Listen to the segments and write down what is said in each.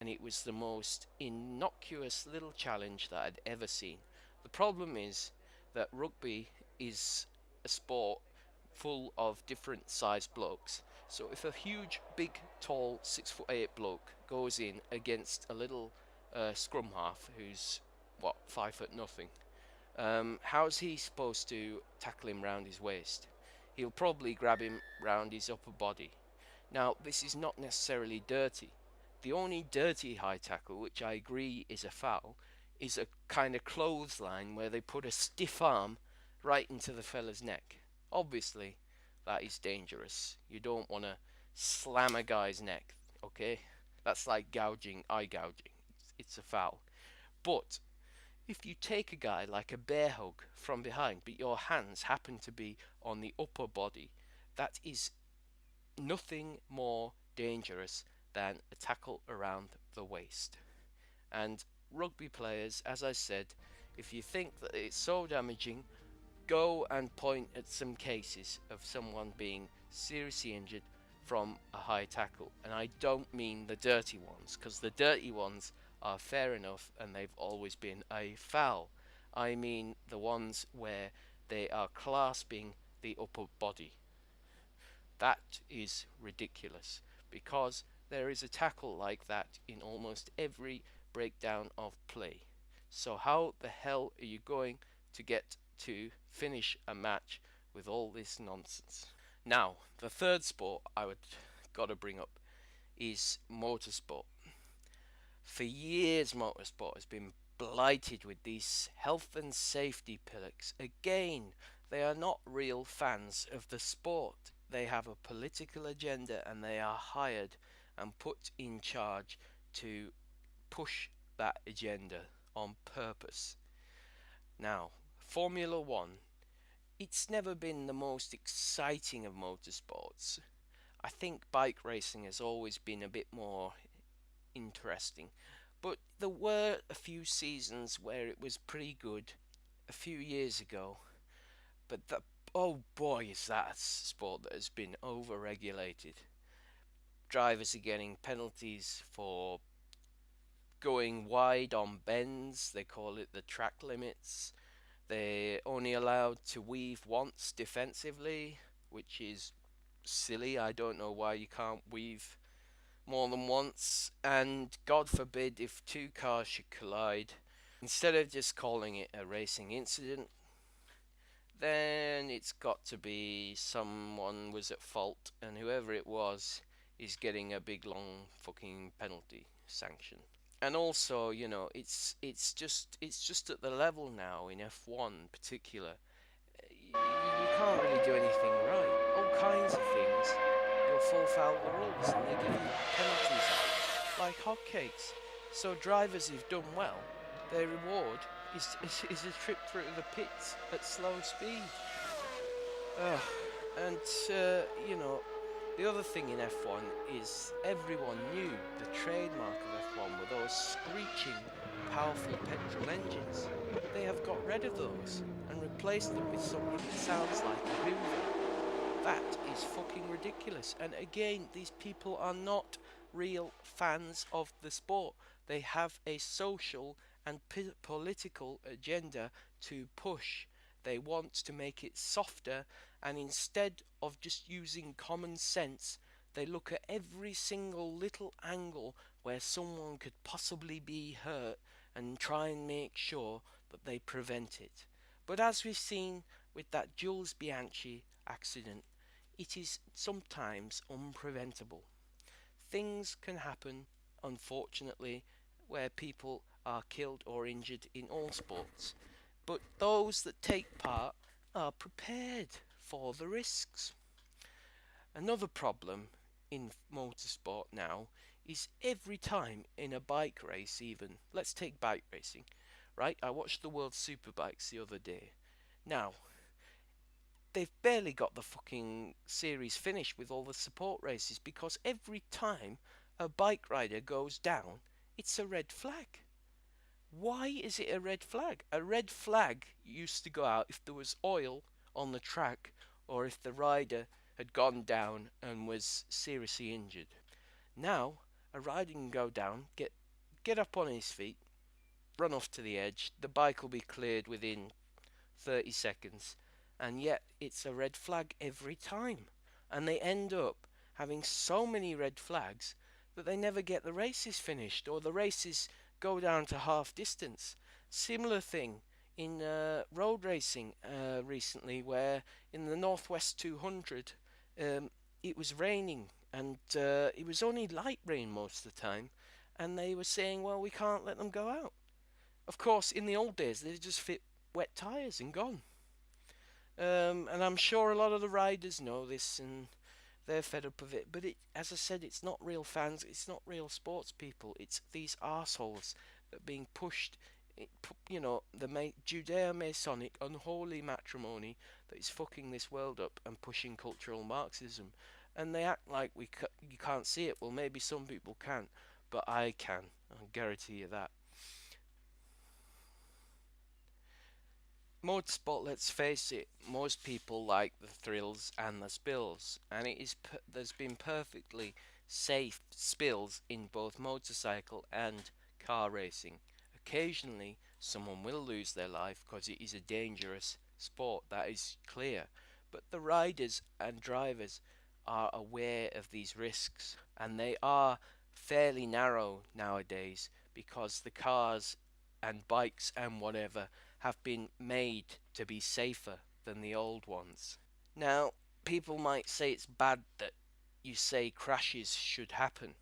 and it was the most innocuous little challenge that I'd ever seen. The problem is that rugby is a sport full of different sized blokes. So if a huge, big, tall, 6'8" bloke goes in against a little scrum half who's what 5 foot nothing, how's he supposed to tackle him round his waist? He'll probably grab him round his upper body. Now, this is not necessarily dirty. The only dirty high tackle, which I agree is a foul, is a kind of clothesline where they put a stiff arm right into the fella's neck. Obviously, that is dangerous. You don't want to slam a guy's neck, okay? That's like gouging, eye gouging. It's a foul. But if you take a guy like a bear hug from behind, but your hands happen to be on the upper body, that is nothing more dangerous than a tackle around the waist. And rugby players, as I said, if you think that it's so damaging, go and point at some cases of someone being seriously injured from a high tackle. And I don't mean the dirty ones, because the dirty ones are fair enough and they've always been a foul. I mean the ones where they are clasping the upper body. That is ridiculous, because there is a tackle like that in almost every breakdown of play. So how the hell are you going to get to finish a match with all this nonsense? Now, the third sport I would gotta bring up is motorsport. For years, motorsport has been blighted with these health and safety pillars. Again, they are not real fans of the sport. They have a political agenda and they are hired and put in charge to push that agenda on purpose. Now, Formula One, it's never been the most exciting of motorsports. I think bike racing has always been a bit more interesting. But there were a few seasons where it was pretty good a few years ago. But oh boy, is that a sport that has been over regulated. Drivers are getting penalties for going wide on bends, they call it the track limits. They're only allowed to weave once defensively, which is silly. I don't know why you can't weave more than once, and God forbid if two cars should collide, instead of just calling it a racing incident, then it's got to be someone was at fault, and whoever it was is getting a big long fucking penalty sanction. And also, it's just at the level now in F1 particular. You can't really do anything right. All kinds of things. You'll fall foul of the rules and they give you penalties out like hotcakes. So drivers who've done well, their reward is a trip through the pits at slow speed. Ugh. And, the other thing in F1 is everyone knew the trademark of F1 were those screeching, powerful petrol engines. They have got rid of those and replaced them with something that sounds like a Hoover. That is fucking ridiculous. And again, these people are not real fans of the sport. They have a social and political agenda to push. They want to make it softer, and instead of just using common sense, they look at every single little angle where someone could possibly be hurt and try and make sure that they prevent it. But as we've seen with that Jules Bianchi accident, it is sometimes unpreventable. Things can happen, unfortunately, where people are killed or injured in all sports, but those that take part are prepared for the risks. Another problem in motorsport now is every time in a bike race, even, let's take bike racing, right? I watched the World Superbikes the other day. Now, they've barely got the fucking series finished with all the support races because every time a bike rider goes down, it's a red flag. Why is it a red flag? A red flag used to go out if there was oil on the track or if the rider had gone down and was seriously injured. Now, A rider can go down, get up on his feet, run off to the edge. The bike will be cleared within 30 seconds, and yet it's a red flag every time. And they end up having so many red flags that they never get the races finished, or the races go down to half distance. Similar thing in road racing recently, where in the Northwest 200 um, it was raining, and it was only light rain most of the time, and they were saying, well, we can't let them go out. Of course, in the old days, they just fit wet tyres and gone. And I'm sure a lot of the riders know this, and they're fed up of it. But as I said, it's not real fans. It's not real sports people. It's these arseholes that are being pushed. The Judeo-Masonic unholy matrimony that is fucking this world up and pushing cultural Marxism. And they act like you can't see it. Well, maybe some people can, but I can. I guarantee you that. Motorsport, let's face it, most people like the thrills and the spills, and there's been perfectly safe spills in both motorcycle and car racing. Occasionally, someone will lose their life because it is a dangerous sport, that is clear, but the riders and drivers are aware of these risks, and they are fairly narrow nowadays because the cars and bikes and whatever have been made to be safer than the old ones. Now, people might say it's bad that you say crashes should happen,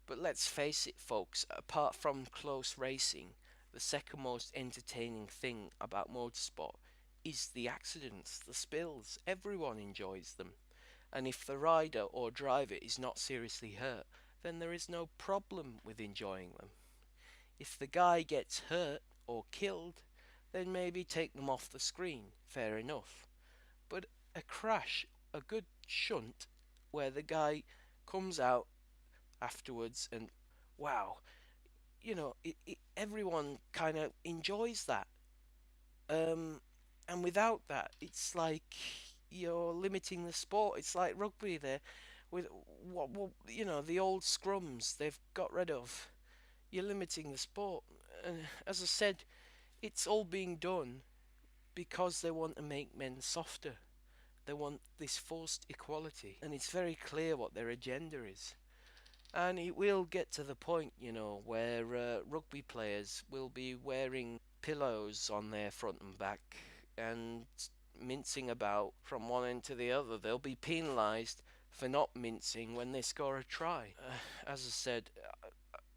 but let's face it, folks, apart from close racing, the second most entertaining thing about motorsport is the accidents, the spills. Everyone enjoys them. And if the rider or driver is not seriously hurt, then there is no problem with enjoying them. If the guy gets hurt or killed, then maybe take them off the screen, fair enough. But a crash, a good shunt, where the guy comes out afterwards and wow, everyone kind of enjoys that. And without that, it's like you're limiting the sport. It's like rugby there, with the old scrums they've got rid of. You're limiting the sport. And as I said, it's all being done because they want to make men softer. They want this forced equality, and it's very clear what their agenda is. And it will get to the point, where rugby players will be wearing pillows on their front and back and mincing about from one end to the other. They'll be penalised for not mincing when they score a try. As I said,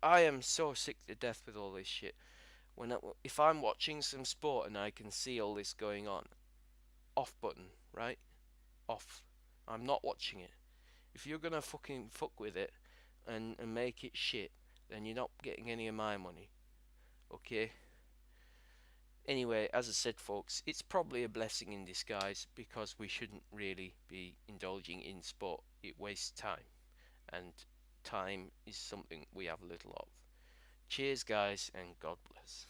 I am so sick to death with all this shit. If I'm watching some sport and I can see all this going on, off button, right? Off. I'm not watching it. If you're gonna fucking fuck with it and make it shit, then you're not getting any of my money. Okay? Anyway, as I said, folks, it's probably a blessing in disguise because we shouldn't really be indulging in sport. It wastes time, and time is something we have little of. Cheers, guys, and God bless.